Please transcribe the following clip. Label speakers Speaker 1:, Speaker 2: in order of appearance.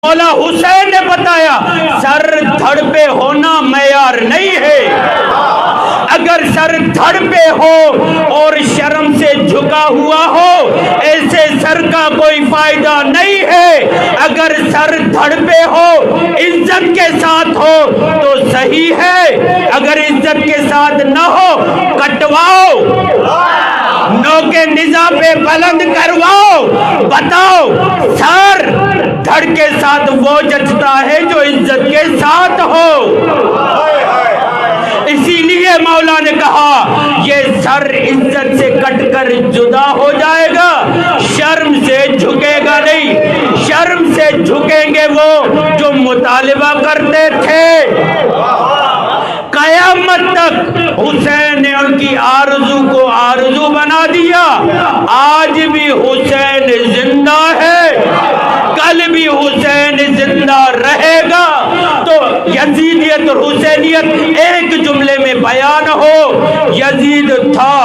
Speaker 1: مولا حسین نے بتایا سر دھڑ پہ ہونا معیار نہیں ہے، اگر سر دھڑ پہ ہو اور شرم سے جھکا ہوا ہو ایسے سر کا کوئی فائدہ نہیں ہے، اگر سر دھڑ پہ ہو عزت کے ساتھ ہو تو صحیح ہے، اگر عزت کے ساتھ نہ ہو کٹواؤ، نوکے نظام پہ بلند کرواؤ، بتاؤ سر دھڑ کے ساتھ وہ جچتا ہے جو عزت کے ساتھ ہو۔ اسی لیے مولا نے کہا یہ سر عزت سے کٹ کر جدا ہو جائے گا، شرم سے جھکے گا نہیں، شرم سے جھکیں گے وہ جو مطالبہ کرتے تھے۔ قیامت تک حسین نے ان کی آرزو کو آرزو بنا دیا، آج بھی حسین زندہ ہے، کل بھی حسین زندہ رہے گا۔ تو یزیدیت اور حسینیت ایک جملے میں بیان ہو، یزید تھا